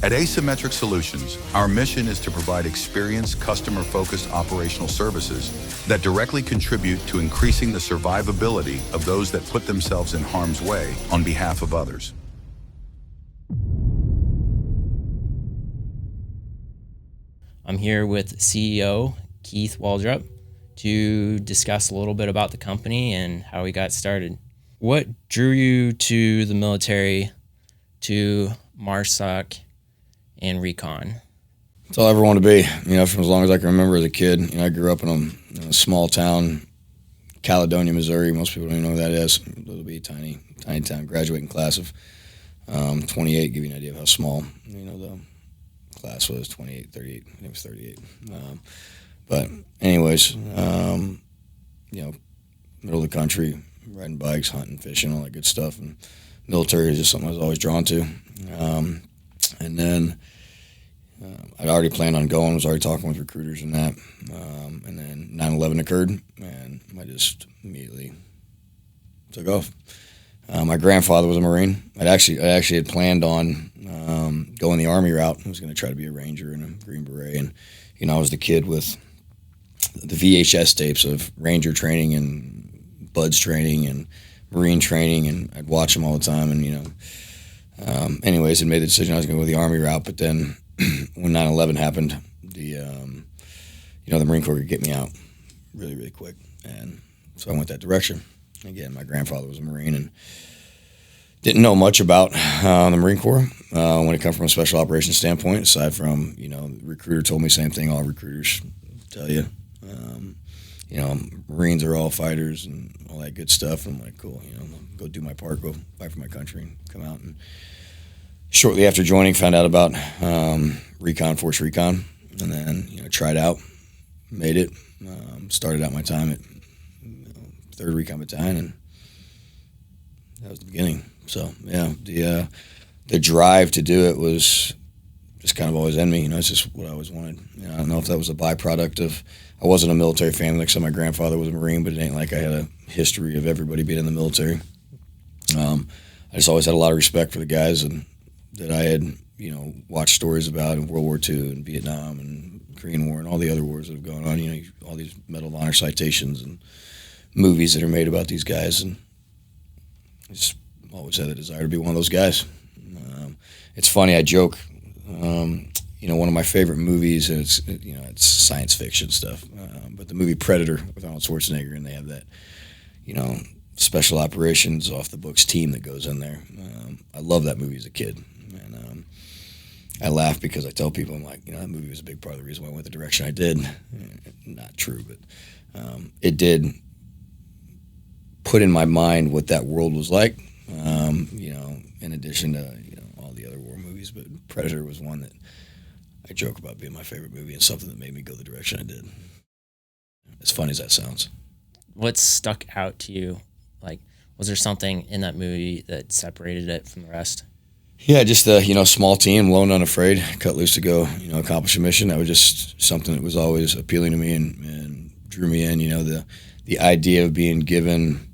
At Asymmetric Solutions, our mission is to provide experienced, customer-focused operational services that directly contribute to increasing the survivability of those that put themselves in harm's way on behalf of others. I'm here with CEO Keith Waldrop to discuss a little bit about the company and how we got started. What drew you to the military, to MARSOC and Recon? That's all I ever wanted to be, from as long as I can remember as a kid. I grew up in a small town, Caledonia, Missouri. Most people don't even know what that is. A little bitty tiny town, graduating class of 28, give you an idea of how small, the class was, 28, 38, I think it was 38. But anyways, middle of the country, riding bikes, hunting, fishing, all that good stuff. And military is just something I was always drawn to. And then I'd already planned on going, was already talking with recruiters and that. And then 9/11 occurred, and I just immediately took off. My grandfather was a Marine. I actually had planned on going the Army route. I was going to try to be a Ranger and a Green Beret. And, I was the kid with the VHS tapes of Ranger training and Buds training and Marine training, and I'd watch them all the time. And, anyways, I made the decision I was going to go the Army route. But then when 9/11 happened, the Marine Corps could get me out really, really quick. And so I went that direction. Again, my grandfather was a Marine and didn't know much about the Marine Corps when it comes from a special operations standpoint, aside from, the recruiter told me the same thing all recruiters tell you. Marines are all fighters and all that good stuff. And I'm like, cool, go do my part, go fight for my country and come out. And shortly after joining, found out about Recon, Force Recon, and then, tried out, made it, started out my time at 3rd Recon Battalion, and that was the beginning. So, yeah, the drive to do it was just kind of always in me. It's just what I always wanted. I don't know if that was a byproduct of, I wasn't a military family. Like I said, my grandfather was a Marine, but it ain't like I had a history of everybody being in the military. I just always had a lot of respect for the guys and that I had, watched stories about in World War II and Vietnam and Korean War and all the other wars that have gone on. All these Medal of Honor citations and movies that are made about these guys, and I just always had the desire to be one of those guys. It's funny, I joke. One of my favorite movies, and it's science fiction stuff, but the movie Predator with Arnold Schwarzenegger, and they have that, special operations off the books team that goes in there. I love that movie as a kid, and I laugh because I tell people, I'm like, that movie was a big part of the reason why I went the direction I did. Not true, but it did put in my mind what that world was like, in addition to, all the other war movies. But Predator was one that I joke about being my favorite movie and something that made me go the direction I did. As funny as that sounds. What stuck out to you? Like, was there something in that movie that separated it from the rest? Yeah, just a small team, lone, unafraid, cut loose to go, accomplish a mission. That was just something that was always appealing to me and drew me in. The idea of being given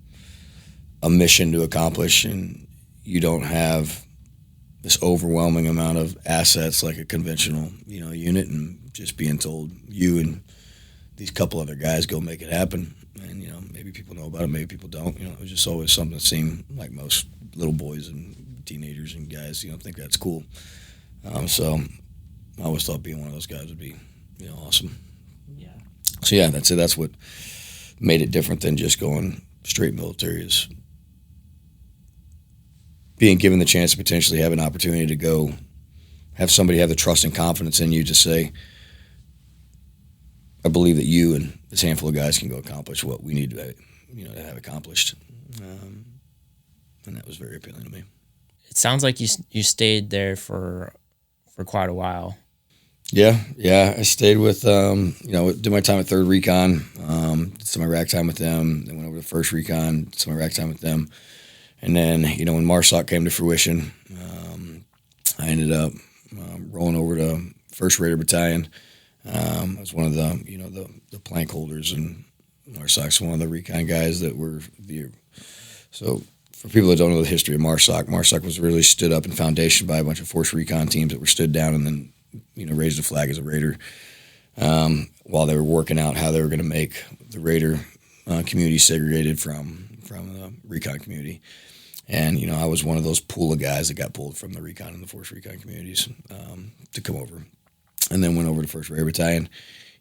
a mission to accomplish, and you don't have this overwhelming amount of assets like a conventional, unit, and just being told you and these couple other guys go make it happen. And, maybe people know about it, maybe people don't. It was just always something that seemed like most little boys and teenagers and guys, think that's cool. So I always thought being one of those guys would be, awesome. Yeah. So yeah, that's it. That's what made it different than just going straight military, is being given the chance to potentially have an opportunity to go have somebody have the trust and confidence in you to say, I believe that you and this handful of guys can go accomplish what we need to, to have accomplished. And that was very appealing to me. It sounds like you stayed there for quite a while. Yeah. I stayed with, did my time at 3rd Recon, did some Iraq time with them, then went over to 1st Recon, did some Iraq time with them. And then, when MARSOC came to fruition, I ended up rolling over to 1st Raider Battalion. I was one of the plank holders, and MARSOC's one of the recon guys that were so for people that don't know the history of MARSOC was really stood up and foundation by a bunch of Force Recon teams that were stood down and then, raised a flag as a Raider while they were working out how they were going to make the Raider community segregated from the Recon community. And, I was one of those pool of guys that got pulled from the Recon and the Force Recon communities to come over. And then went over to 1st Raider Battalion,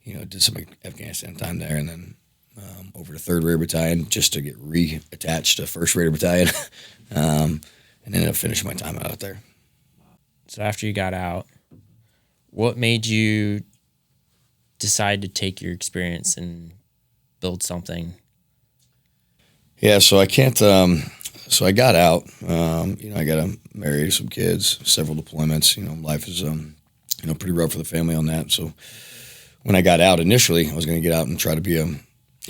did some Afghanistan time there, and then over to 3rd Raider Battalion just to get reattached to 1st Raider Battalion, and ended up finishing my time out there. So after you got out, what made you decide to take your experience and build something? Yeah, so I can't. So I got out. I got married, some kids, several deployments. Life is pretty rough for the family on that. So when I got out initially, I was going to get out and try to be a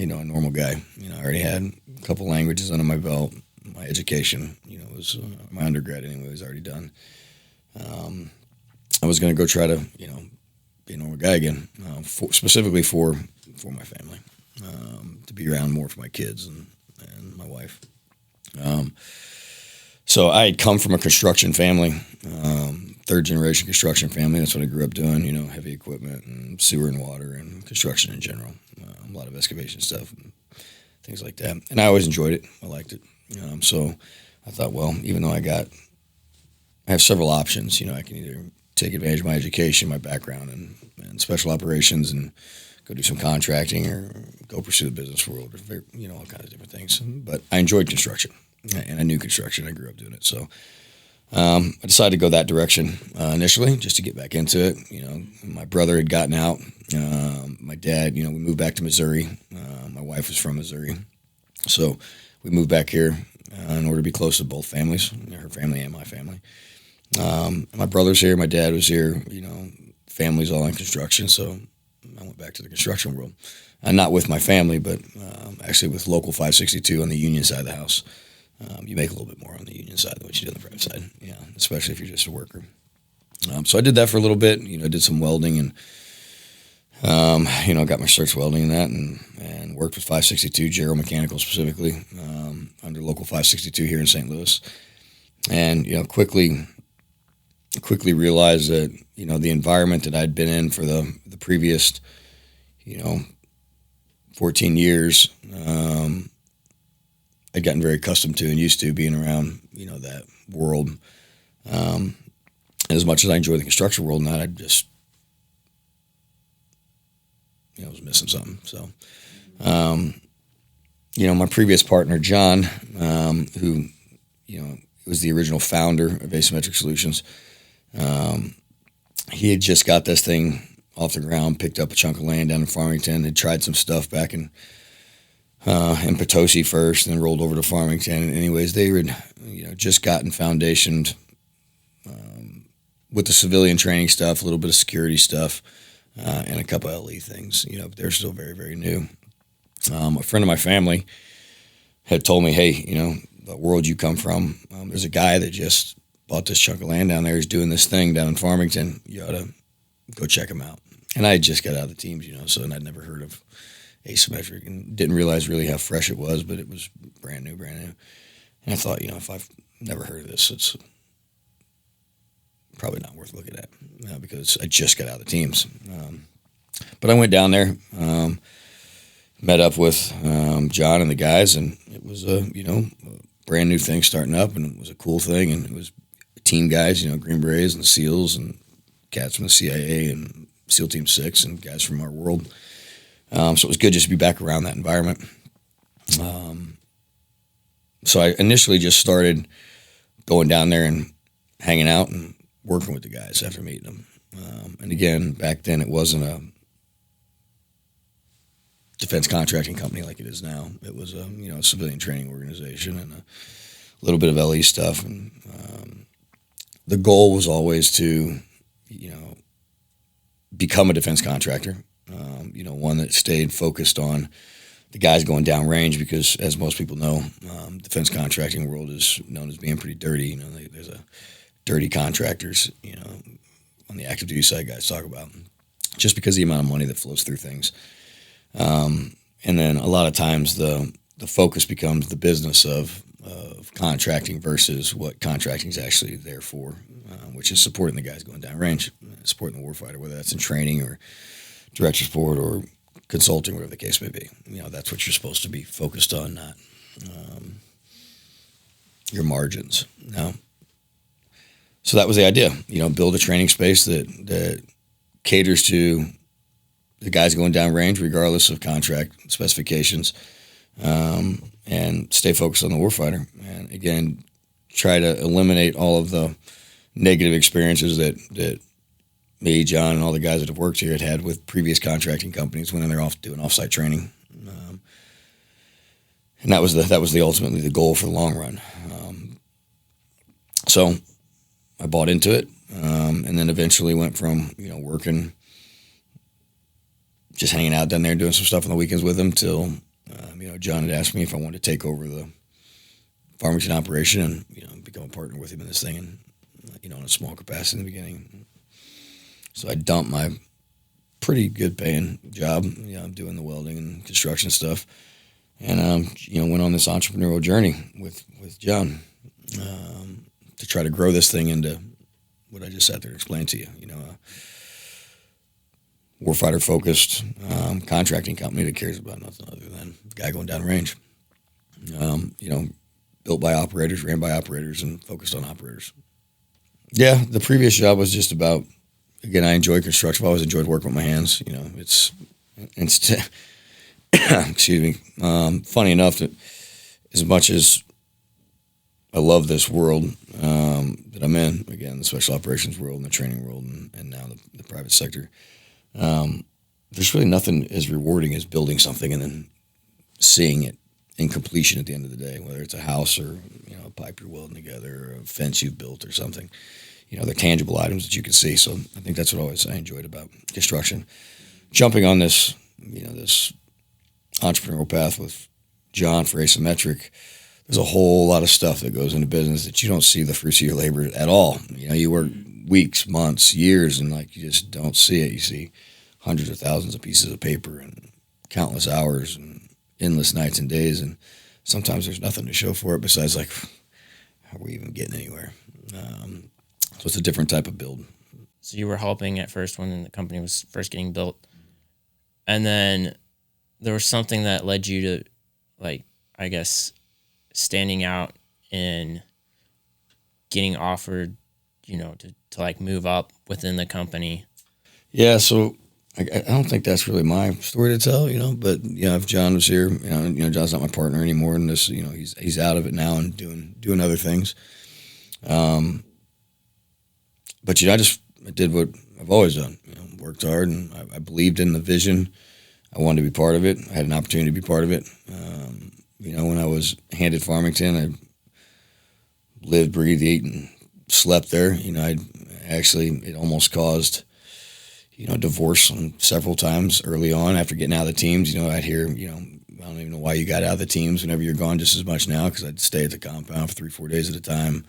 normal guy. I already had a couple languages under my belt. My education, was my undergrad anyway, was already done. I was going to go try to, be a normal guy again, specifically for my family, to be around more for my kids and my wife. So I had come from a construction family, 3rd generation construction family. That's what I grew up doing, heavy equipment and sewer and water and construction in general, a lot of excavation stuff and things like that. And I always enjoyed it. I liked it. So I thought, well, even though I have several options, I can either take advantage of my education, my background and special operations and go do some contracting or go pursue the business world or, all kinds of different things. But I enjoyed construction and I knew construction. I grew up doing it. So I decided to go that direction initially just to get back into it. My brother had gotten out. My dad, we moved back to Missouri. My wife was from Missouri. So we moved back here in order to be close to both families, her family and my family. My brother's here. My dad was here. Family's all in construction. So I went back to the construction world. Not with my family, but actually with local 562 on the union side of the house. You make a little bit more on the union side than what you do on the private side, especially if you're just a worker. So I did that for a little bit. Did some welding and, got my certs welding in that and worked with 562, Gero Mechanical specifically, under local 562 here in St. Louis. And, quickly realized that, the environment that I'd been in for the previous, 14 years, I'd gotten very accustomed to and used to being around, that world. As much as I enjoy the construction world and that, I just, was missing something. So, my previous partner, John, who, was the original founder of Asymmetric Solutions, he had just got this thing off the ground, picked up a chunk of land down in Farmington, had tried some stuff back in Potosi first, and then rolled over to Farmington. And anyways, they had, just gotten foundationed with the civilian training stuff, a little bit of security stuff, and a couple of LE things. But they're still very, very new. A friend of my family had told me, hey, the world you come from, there's a guy that just bought this chunk of land down there. He's doing this thing down in Farmington. You ought to go check him out. And I had just got out of the teams, and I'd never heard of Asymmetric and didn't realize really how fresh it was, but it was brand new. And I thought, if I've never heard of this, it's probably not worth looking at because I just got out of the teams. But I went down there, met up with John and the guys, and it was a brand new thing starting up, and it was a cool thing, and it was team guys, Green Berets and SEALs and cats from the CIA and SEAL Team 6 and guys from our world. So it was good just to be back around that environment. So I initially just started going down there and hanging out and working with the guys after meeting them. And again, back then it wasn't a defense contracting company like it is now. It was a civilian training organization and a little bit of LE stuff. And the goal was always to, become a defense contractor. One that stayed focused on the guys going downrange because, as most people know, defense contracting world is known as being pretty dirty. There's a dirty contractors, on the active duty side guys talk about, just because of the amount of money that flows through things. And then a lot of times the focus becomes the business of of contracting versus what contracting is actually there for, which is supporting the guys going down range, supporting the warfighter, whether that's in training or direct support or consulting, whatever the case may be. That's what you're supposed to be focused on, not your margins. So that was the idea, build a training space that caters to the guys going down range, regardless of contract specifications, and stay focused on the warfighter. And again, try to eliminate all of the negative experiences that me, John, and all the guys that have worked here had with previous contracting companies when they're off doing offsite training. And that was ultimately the goal for the long run. So I bought into it, and then eventually went from working, just hanging out down there, doing some stuff on the weekends with them, till John had asked me if I wanted to take over the Farmington operation and become a partner with him in this thing, and in a small capacity in the beginning. So I dumped my pretty good paying job, doing the welding and construction stuff, and went on this entrepreneurial journey with John to try to grow this thing into what I just sat there and explained to you. Warfighter focused contracting company that cares about nothing other than the guy going down range. Built by operators, ran by operators, and focused on operators. Yeah, the previous job was just about, again, I enjoy construction. I've always enjoyed working with my hands. It's excuse me. Funny enough that as much as I love this world that I'm in, again, the special operations world and the training world, and now the private sector, there's really nothing as rewarding as building something and then seeing it in completion at the end of the day, whether it's a house or a pipe you're welding together, or a fence you've built or something. They're tangible items that you can see. So I think that's what I enjoyed about construction. Jumping on this this entrepreneurial path with John for Asymmetric, there's a whole lot of stuff that goes into business that you don't see the fruits of your labor at all. You work weeks, months, years, and you just don't see it. You see hundreds of thousands of pieces of paper and countless hours and endless nights and days, and sometimes there's nothing to show for it besides how are we even getting anywhere? So it's a different type of build. So you were helping at first when the company was first getting built, and then there was something that led you to, I guess, standing out and getting offered, to move up within the company. Yeah, so I don't think that's really my story to tell, but if John was here, John's not my partner anymore in this, he's out of it now and doing other things. But I did what I've always done, worked hard, and I believed in the vision. I wanted to be part of it. I had an opportunity to be part of it. When I was handed Farmington, I lived, breathed, ate, and slept there. It almost caused, divorce several times early on after getting out of the teams. I'd hear, I don't even know why you got out of the teams whenever you're gone just as much now, because I'd stay at the compound for 3-4 days at a time,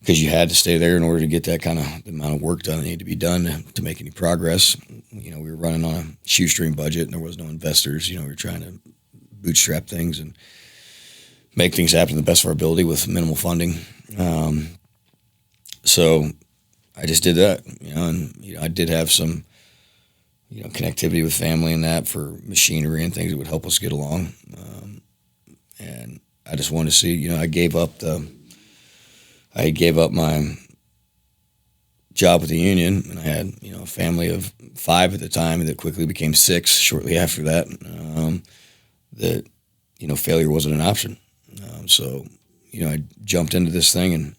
because you had to stay there in order to get that kind of the amount of work done that needed to be done to make any progress. We were running on a shoestring budget, and there was no investors. We were trying to bootstrap things and make things happen to the best of our ability with minimal funding. So I just did that, and I did have some, connectivity with family and that for machinery and things that would help us get along. And I just wanted to see, I gave up my job with the union, and I had, a family of 5 at the time that quickly became 6 shortly after that, that, failure wasn't an option. So, I jumped into this thing and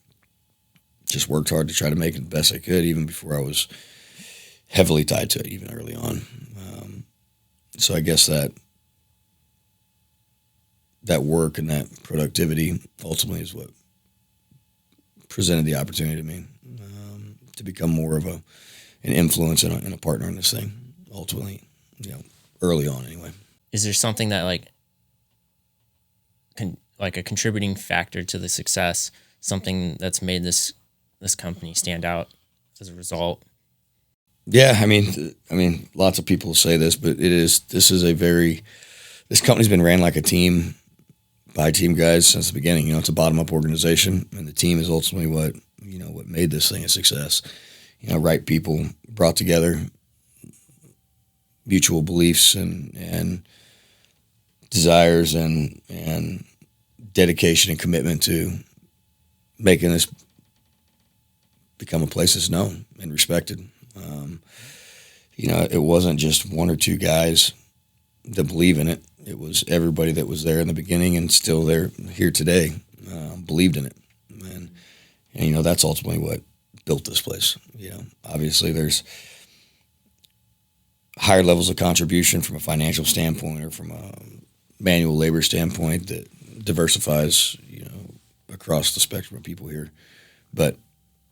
just worked hard to try to make it the best I could, even before I was heavily tied to it, even early on. So I guess that work and that productivity ultimately is what presented the opportunity to me to become more of an influence and a partner in this thing, ultimately, early on anyway. Is there something that like a contributing factor to the success, something that's made this company stand out as a result? Yeah, I mean, lots of people say this, but this company's been ran like a team by team guys since the beginning. It's a bottom-up organization, and the team is ultimately what made this thing a success. Right people brought together, mutual beliefs and desires and dedication and commitment to making this become a place that's known and respected. It wasn't just one or two guys that believe in it. It was everybody that was there in the beginning and still there here today, believed in it. And that's ultimately what built this place. Obviously there's higher levels of contribution from a financial standpoint or from a manual labor standpoint that diversifies, across the spectrum of people here. But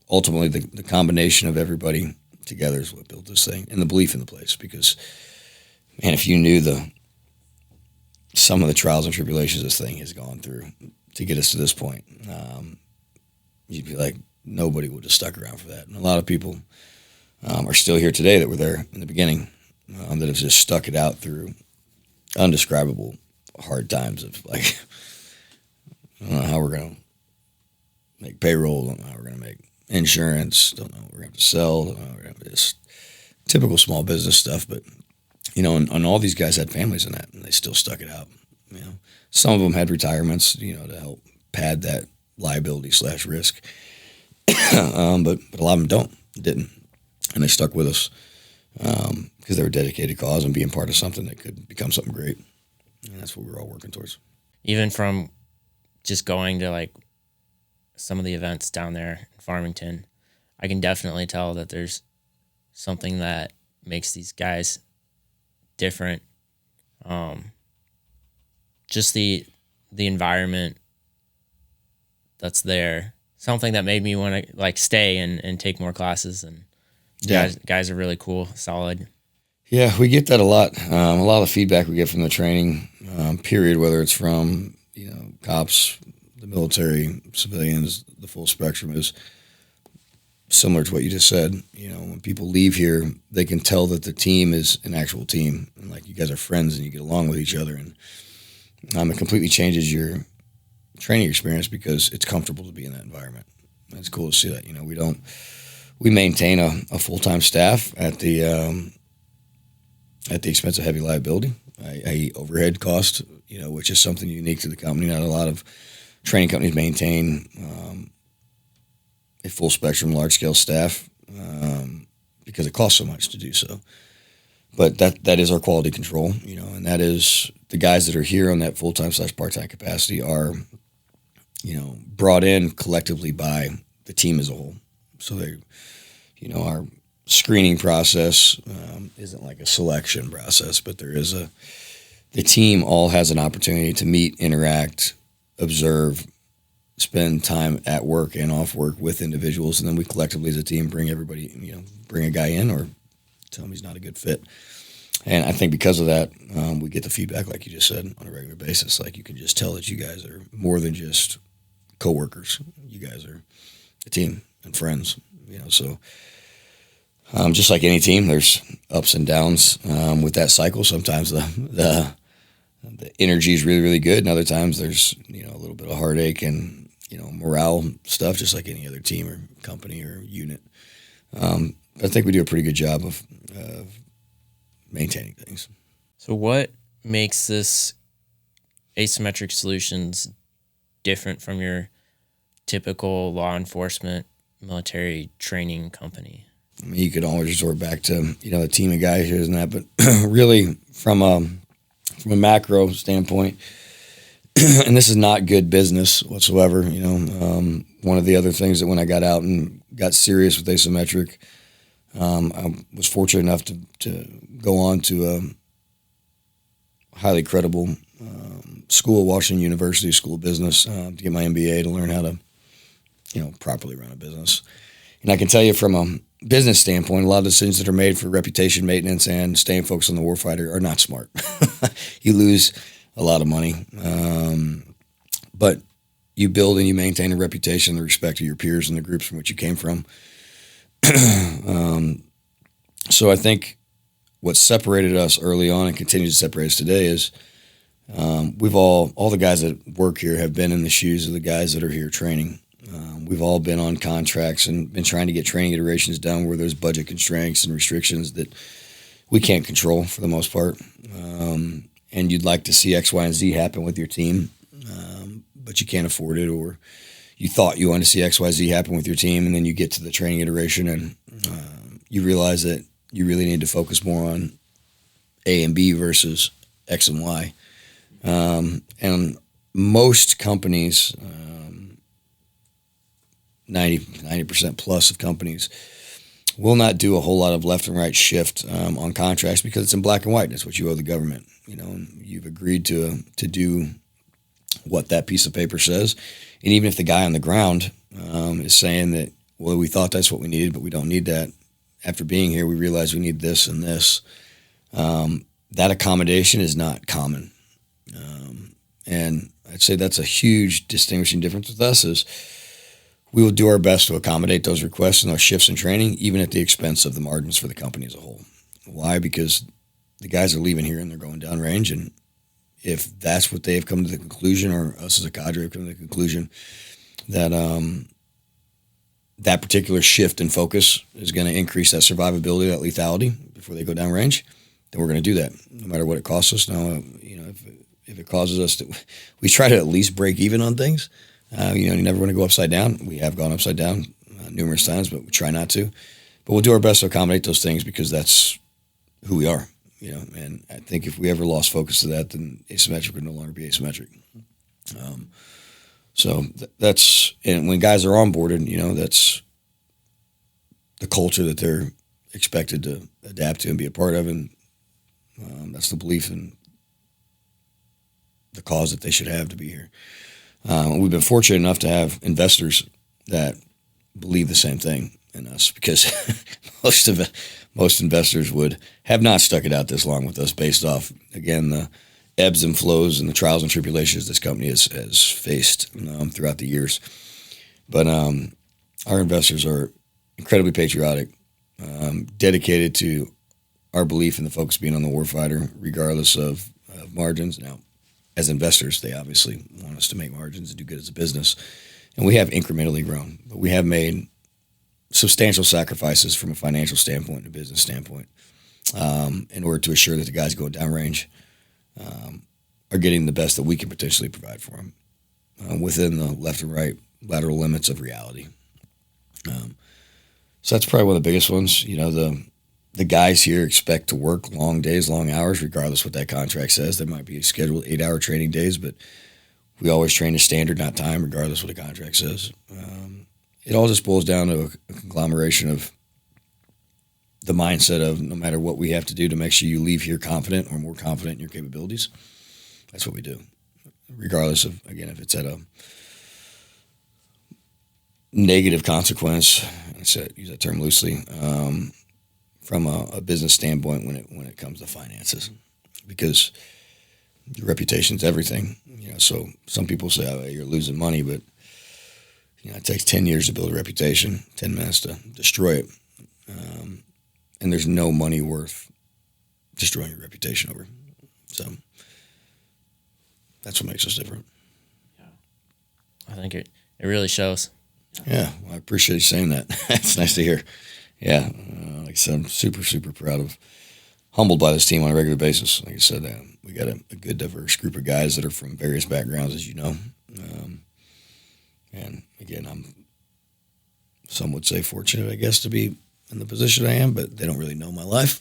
ultimately the combination of everybody together is what built this thing, and the belief in the place. Because, man, if you knew some of the trials and tribulations this thing has gone through to get us to this point, you'd be like, nobody would have stuck around for that. And a lot of people are still here today that were there in the beginning, that have just stuck it out through undescribable hard times of, like, I don't know how we're going to make payroll, don't know how we're going to make insurance, don't know what we're going to have to sell, don't know what we're going to just typical small business stuff. But, and all these guys had families in that, and they still stuck it out. Some of them had retirements, to help pad that liability/risk. But a lot of them didn't. And they stuck with us because they were dedicated to cause and being part of something that could become something great. And that's what we're all working towards. Even from just going to like some of the events down there in Farmington, I can definitely tell that there's something that makes these guys different. Just the environment that's there, something that made me want to like stay and take more classes. And guys are really cool, solid. Yeah, we get that a lot. A lot of feedback we get from the training period, whether it's from cops, the military, civilians, the full spectrum, is similar to what you just said. When people leave here, they can tell that the team is an actual team, and like you guys are friends and you get along with each other, and it completely changes your training experience because it's comfortable to be in that environment. And it's cool to see that. We maintain a full-time staff at the expense of heavy liability, i.e. overhead cost, which is something unique to the company. Not a lot of training companies maintain a full spectrum, large scale staff because it costs so much to do so. But that is our quality control, and that is the guys that are here on that full-time/part-time capacity are, brought in collectively by the team as a whole. So they, our screening process isn't like a selection process, but there is the team all has an opportunity to meet, interact, observe, spend time at work and off work with individuals, and then we collectively as a team bring everybody, bring a guy in or tell him he's not a good fit. And I think because of that, we get the feedback, like you just said, on a regular basis. Like you can just tell that you guys are more than just coworkers. You guys are a team and friends, so just like any team, there's ups and downs with that cycle. Sometimes the energy is really, really good, and other times there's a little bit of heartache and morale stuff, just like any other team or company or unit. I think we do a pretty good job of maintaining things. So what makes this Asymmetric Solutions different from your typical law enforcement military training company? I mean, you could always resort back to the team of guys here and that, but really from a macro standpoint, and this is not good business whatsoever. One of the other things that when I got out and got serious with Asymmetric, I was fortunate enough to go on to a highly credible school, Washington University School of Business, to get my MBA to learn how to, properly run a business. And I can tell you from a business standpoint, a lot of decisions that are made for reputation maintenance and staying focused on the warfighter are not smart. You lose a lot of money, but you build and you maintain a reputation, the respect of your peers and the groups from which you came from. So I think what separated us early on and continues to separate us today is We've all the guys that work here have been in the shoes of the guys that are here training. We've all been on contracts and been trying to get training iterations done where there's budget constraints and restrictions that we can't control for the most part. And you'd like to see X, Y, and Z happen with your team, but you can't afford it, or you thought you wanted to see X, Y, Z happen with your team, and then you get to the training iteration and you realize that you really need to focus more on A and B versus X and Y. And most companies, 90% plus of companies, will not do a whole lot of left and right shift on contracts because it's in black and white. That's what you owe the government. You've agreed to do what that piece of paper says. And even if the guy on the ground is saying that, well, we thought that's what we needed, but we don't need that. After being here, we realize we need this and this. That accommodation is not common. And I'd say that's a huge distinguishing difference with us is we will do our best to accommodate those requests and those shifts in training, even at the expense of the margins for the company as a whole. Why? Because the guys are leaving here and they're going downrange, and if that's what they've come to the conclusion, or us as a cadre have come to the conclusion that that particular shift in focus is going to increase that survivability, that lethality before they go downrange, then we're going to do that, no matter what it costs us. Now, if it causes us to, we try to at least break even on things. You never want to go upside down. We have gone upside down numerous times, but we try not to. But we'll do our best to accommodate those things because that's who we are. And I think if we ever lost focus to that, then asymmetric would no longer be asymmetric. So that's, and when guys are onboarded, that's the culture that they're expected to adapt to and be a part of, and that's the belief in the cause that they should have to be here. We've been fortunate enough to have investors that believe the same thing in us, because most investors would have not stuck it out this long with us based off, again, the ebbs and flows and the trials and tribulations this company has faced throughout the years. But our investors are incredibly patriotic, dedicated to our belief in the focus being on the warfighter, regardless of margins. Now, as investors, they obviously want us to make margins and do good as a business. And we have incrementally grown, but we have made substantial sacrifices from a financial standpoint and a business standpoint in order to assure that the guys going downrange are getting the best that we can potentially provide for them within the left and right lateral limits of reality. So that's probably one of the biggest ones. The guys here expect to work long days, long hours, regardless what that contract says. There might be scheduled 8-hour training days, but we always train to standard, not time, regardless what the contract says. It all just boils down to a conglomeration of the mindset of no matter what we have to do to make sure you leave here confident or more confident in your capabilities. That's what we do, regardless of, again, if it's at a negative consequence. I use that term loosely. From a business standpoint when it comes to finances, because your reputation's everything. So some people say, oh, you're losing money, but it takes 10 years to build a reputation, 10 minutes to destroy it. And there's no money worth destroying your reputation over. So that's what makes us different. Yeah. I think it really shows. Yeah, well, I appreciate you saying that. It's nice to hear. Yeah, like I said, I'm super, super humbled by this team on a regular basis. Like I said, we got a good, diverse group of guys that are from various backgrounds, as you know. And again, some would say fortunate, I guess, to be in the position I am, but they don't really know my life.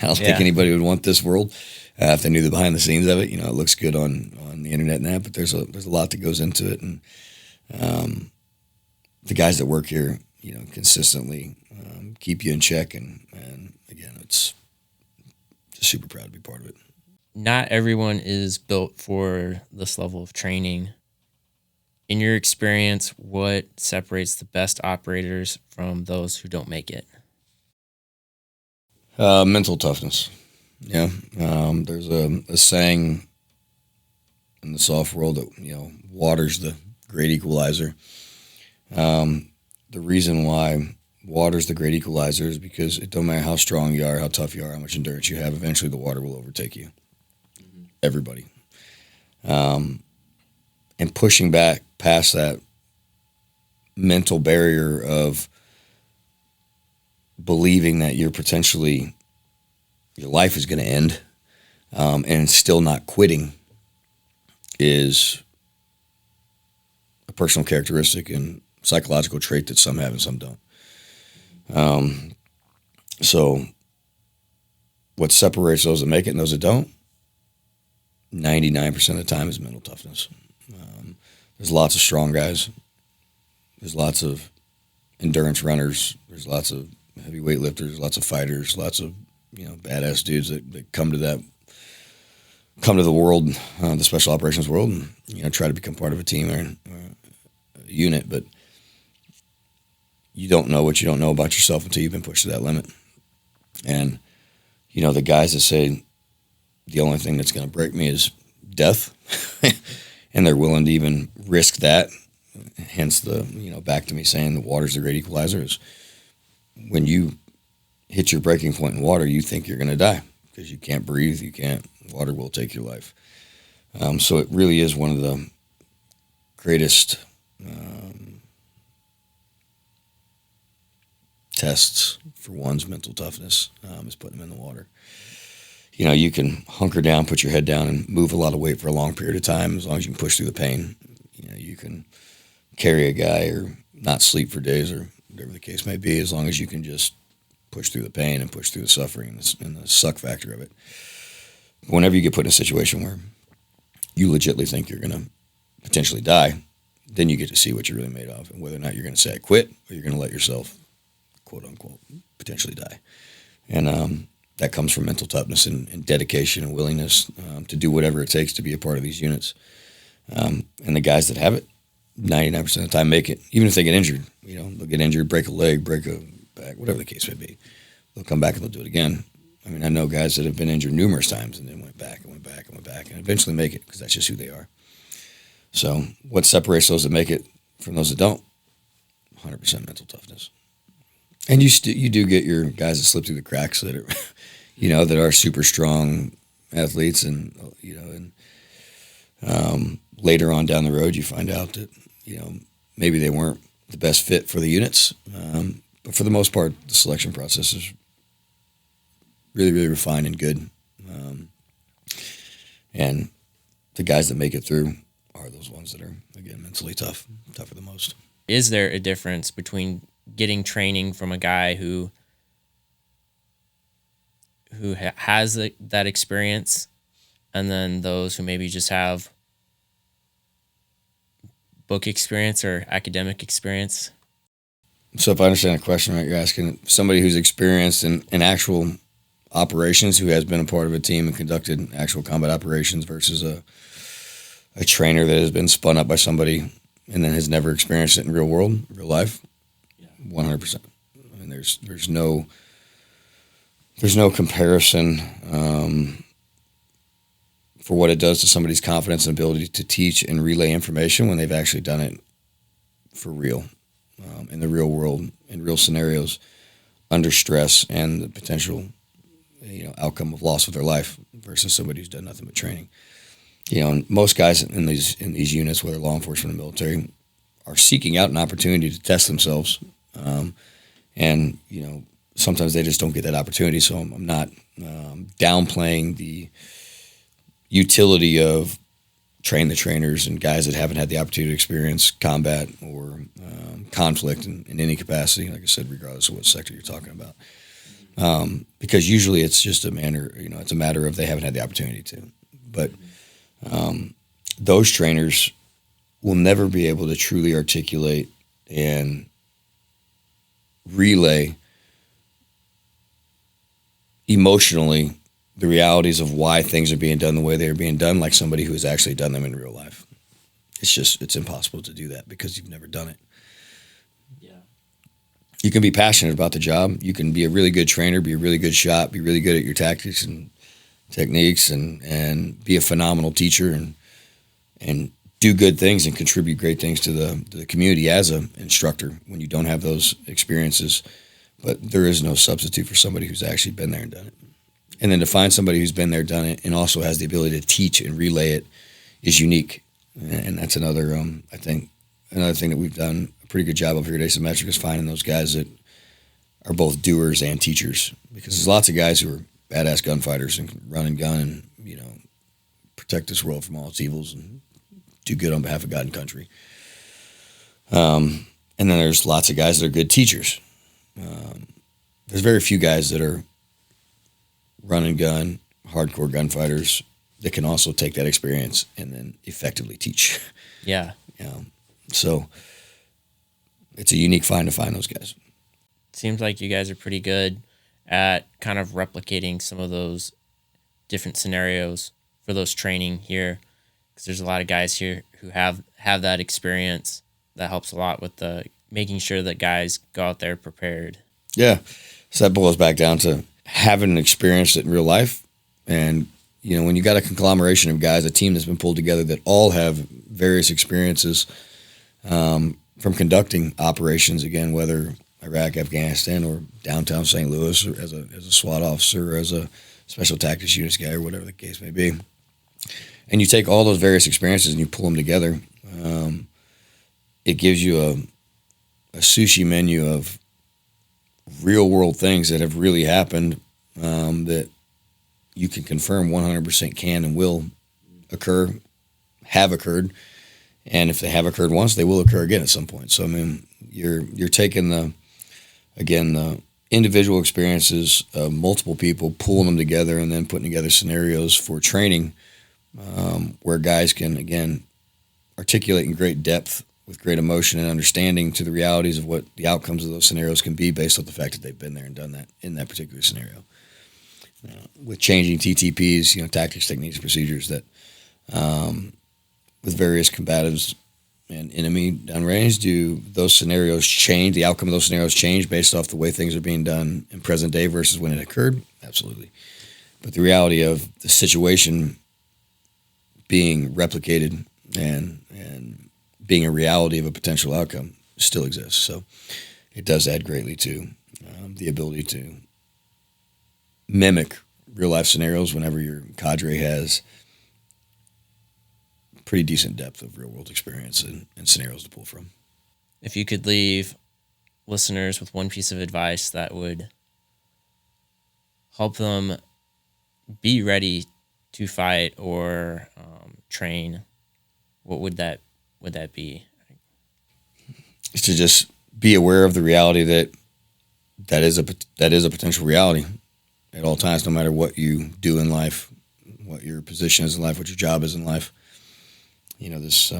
I don't think anybody would want this world if they knew the behind the scenes of it. It looks good on the internet and that, but there's a lot that goes into it. And the guys that work here, consistently keep you in check. And again, it's just super proud to be part of it. Not everyone is built for this level of training. In your experience, what separates the best operators from those who don't make it? Mental toughness. Yeah. There's a saying in the soft world that, water's the great equalizer. The reason why water's the great equalizer is because it don't matter how strong you are, how tough you are, how much endurance you have, eventually the water will overtake you. everybody. And pushing back past that mental barrier of believing that your life is going to end, and still not quitting is a personal characteristic and psychological trait that some have and some don't. So what separates those that make it and those that don't, 99% of the time, is mental toughness. There's lots of strong guys. There's lots of endurance runners. There's lots of heavyweight lifters, lots of fighters, lots of badass dudes that come to the world, the special operations world, and try to become part of a team or a unit. But you don't know what you don't know about yourself until you've been pushed to that limit. And the guys that say the only thing that's going to break me is death, and they're willing to even risk that. Hence the back to me saying the water's the great equalizer. Is when you hit your breaking point in water, you think you're going to die because you can't breathe. Water will take your life. So it really is one of the greatest tests for one's mental toughness, is putting them in the water. You can hunker down, put your head down, and move a lot of weight for a long period of time as long as you can push through the pain. You can carry a guy or not sleep for days or whatever the case may be, as long as you can just push through the pain and push through the suffering and the suck factor of it. But whenever you get put in a situation where you legitimately think you're going to potentially die, then you get to see what you're really made of and whether or not you're going to say, I quit, or you're going to let yourself, quote unquote, potentially die. And that comes from mental toughness and dedication and willingness to do whatever it takes to be a part of these units. And the guys that have it, 99% of the time make it, even if they get injured. They'll get injured, break a leg, break a back, whatever the case may be. They'll come back and they'll do it again. I mean, I know guys that have been injured numerous times and then went back and went back and went back and eventually make it because that's just who they are. So what separates those that make it from those that don't? 100% mental toughness. And you do get your guys that slip through the cracks that are, that are super strong athletes, and later on down the road you find out that maybe they weren't the best fit for the units, but for the most part the selection process is really, really refined and good, and the guys that make it through are those ones that are, again, mentally tougher the most. Is there a difference between getting training from a guy who has that experience and then those who maybe just have book experience or academic experience? So if I understand the question right, you're asking somebody who's experienced in actual operations, who has been a part of a team and conducted actual combat operations, versus a trainer that has been spun up by somebody and then has never experienced it in real life. 100%. I mean, there's no comparison for what it does to somebody's confidence and ability to teach and relay information when they've actually done it for real, in the real world, in real scenarios, under stress and the potential, outcome of loss of their life, versus somebody who's done nothing but training. And most guys in these units, whether law enforcement or military, are seeking out an opportunity to test themselves, and sometimes they just don't get that opportunity. So I'm not downplaying the utility of train the trainers and guys that haven't had the opportunity to experience combat or conflict in any capacity, like I said, regardless of what sector you're talking about. Because usually it's just it's a matter of they haven't had the opportunity to. But those trainers will never be able to truly articulate and relay emotionally the realities of why things are being done the way they are being done, like somebody who has actually done them in real life. It's impossible to do that because you've never done it. Yeah. You can be passionate about the job. You can be a really good trainer, be a really good shot, be really good at your tactics and techniques, and be a phenomenal teacher and do good things and contribute great things to the community as an instructor when you don't have those experiences. But there is no substitute for somebody who's actually been there and done it. And then to find somebody who's been there, done it, and also has the ability to teach and relay it is unique. And that's another, I think, another thing that we've done a pretty good job of here at Asymmetric is finding those guys that are both doers and teachers. Because there's lots of guys who are badass gunfighters and can run and gun and, protect this world from all its evils and do good on behalf of God and country. And then there's lots of guys that are good teachers. There's very few guys that are run and gun, hardcore gunfighters that can also take that experience and then effectively teach. Yeah. So it's a unique find to find those guys. Seems like you guys are pretty good at kind of replicating some of those different scenarios for those training here, because there's a lot of guys here who have that experience. That helps a lot with the making sure that guys go out there prepared. Yeah. So that boils back down to having experienced it in real life. And, when you got a conglomeration of guys, a team that's been pulled together that all have various experiences from conducting operations, again, whether Iraq, Afghanistan, or downtown St. Louis, or as a SWAT officer, or as a special tactics units guy, or whatever the case may be. And you take all those various experiences and you pull them together. It gives you a sushi menu of real world things that have really happened that you can confirm 100% can and will occur, have occurred. And if they have occurred once, they will occur again at some point. So, you're taking the individual experiences of multiple people, pulling them together, and then putting together scenarios for training where guys can, again, articulate in great depth with great emotion and understanding to the realities of what the outcomes of those scenarios can be based on the fact that they've been there and done that in that particular scenario. With changing TTPs, tactics, techniques, procedures that with various combatives and enemy downrange, do those scenarios change, the outcome of those scenarios change based off the way things are being done in present day versus when it occurred? Absolutely. But the reality of the situation being replicated and being a reality of a potential outcome still exists. So it does add greatly to the ability to mimic real life scenarios whenever your cadre has pretty decent depth of real world experience and scenarios to pull from. If you could leave listeners with one piece of advice that would help them be ready to fight or train, what would that be? It's to just be aware of the reality that is a potential reality at all times, no matter what you do in life, what your position is in life, what your job is in life. This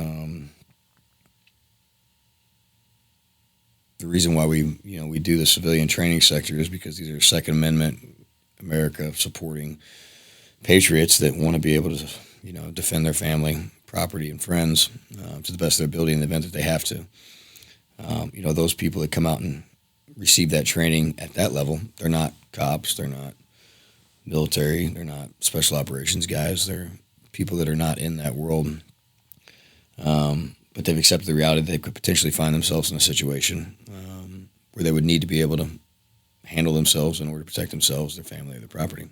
the reason why we do the civilian training sector is because these are Second Amendment America supporting patriots that want to be able to defend their family, property, and friends to the best of their ability in the event that they have to. Those people that come out and receive that training at that level, they're not cops, they're not military, they're not special operations guys, they're people that are not in that world. But they've accepted the reality that they could potentially find themselves in a situation where they would need to be able to handle themselves in order to protect themselves, their family, or their property.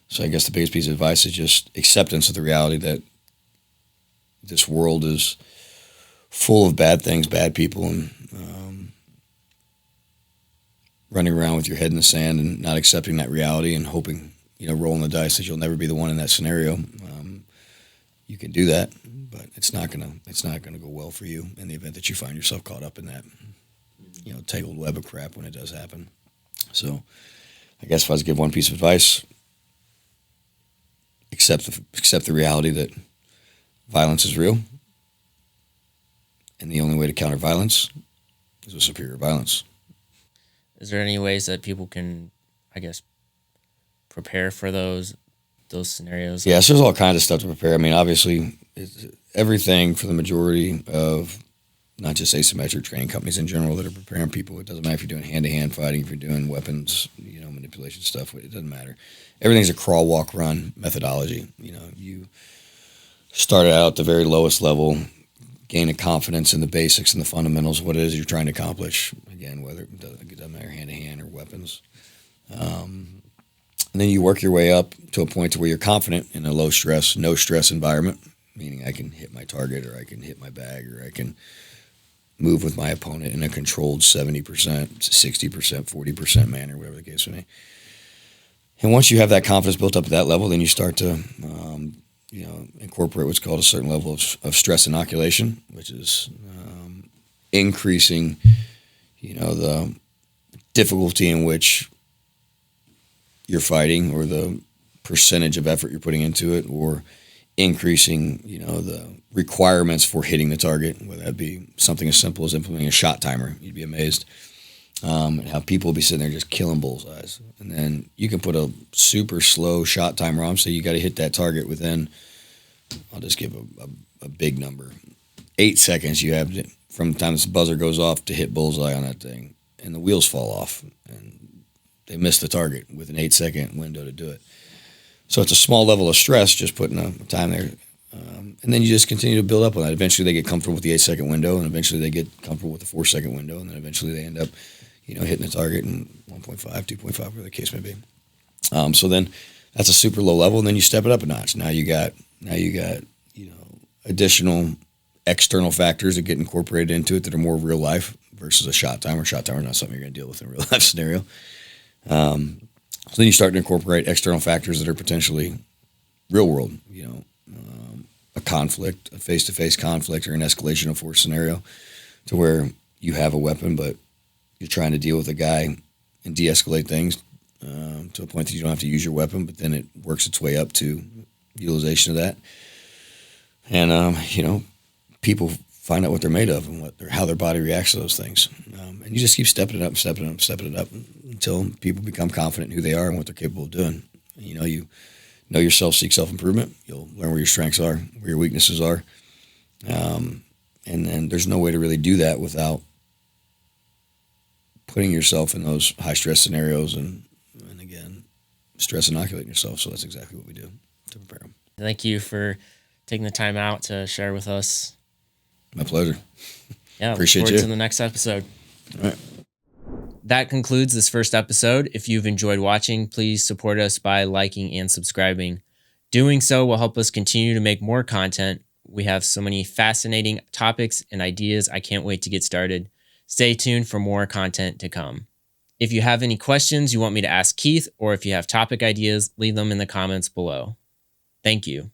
So I guess the biggest piece of advice is just acceptance of the reality that this world is full of bad things, bad people, and running around with your head in the sand and not accepting that reality and hoping, rolling the dice that you'll never be the one in that scenario. You can do that, but it's not gonna go well for you in the event that you find yourself caught up in that, tangled web of crap when it does happen. So I guess if I was to give one piece of advice, accept the reality that violence is real, and the only way to counter violence is with superior violence. Is there any ways that people can, prepare for those scenarios? Yes, there's all kinds of stuff to prepare. Obviously, everything for the majority of not just asymmetric training companies in general that are preparing people. It doesn't matter if you're doing hand-to-hand fighting, if you're doing weapons, manipulation stuff. It doesn't matter. Everything's a crawl, walk, run methodology. You start out at the very lowest level, gain a confidence in the basics and the fundamentals of what it is you're trying to accomplish. Again, whether it doesn't matter hand-to-hand or weapons. And then you work your way up to a point to where you're confident in a low stress, no stress environment, meaning I can hit my target, or I can hit my bag, or I can move with my opponent in a controlled 70%, 60%, 40% manner, whatever the case may be. And once you have that confidence built up at that level, then you start to incorporate what's called a certain level of stress inoculation, which is increasing, the difficulty in which you're fighting, or the percentage of effort you're putting into it, or increasing, the requirements for hitting the target, whether that be something as simple as implementing a shot timer. You'd be amazed at how people will be sitting there just killing bullseyes. And then you can put a super slow shot timer on, so you got to hit that target within, I'll just give a big number, 8 seconds you have from the time this buzzer goes off to hit bullseye on that thing, and the wheels fall off, and they miss the target with an 8-second window to do it. So it's a small level of stress, just putting a time there. And then you just continue to build up on that. Eventually they get comfortable with the 8-second window, and eventually they get comfortable with the 4-second window, and then eventually they end up, hitting the target in 1.5, 2.5, whatever the case may be. So then that's a super low level, and then you step it up a notch. Now you got additional external factors that get incorporated into it that are more real life versus a shot timer. Shot timer is not something you're going to deal with in a real life scenario. So then you start to incorporate external factors that are potentially real world, a conflict, a face-to-face conflict, or an escalation of force scenario, to where you have a weapon, but you're trying to deal with a guy and de-escalate things to a point that you don't have to use your weapon, but then it works its way up to utilization of that. And, people find out what they're made of and how their body reacts to those things. And you just keep stepping it up until people become confident in who they are and what they're capable of doing. You know yourself, seek self-improvement. You'll learn where your strengths are, where your weaknesses are. And then there's no way to really do that without putting yourself in those high-stress scenarios and again, stress inoculating yourself. So that's exactly what we do to prepare them. Thank you for taking the time out to share with us. My pleasure. Yeah, appreciate look forward you. to the next episode. All right. That concludes this first episode. If you've enjoyed watching, please support us by liking and subscribing. Doing so will help us continue to make more content. We have so many fascinating topics and ideas. I can't wait to get started. Stay tuned for more content to come. If you have any questions you want me to ask Keith, or if you have topic ideas, leave them in the comments below. Thank you.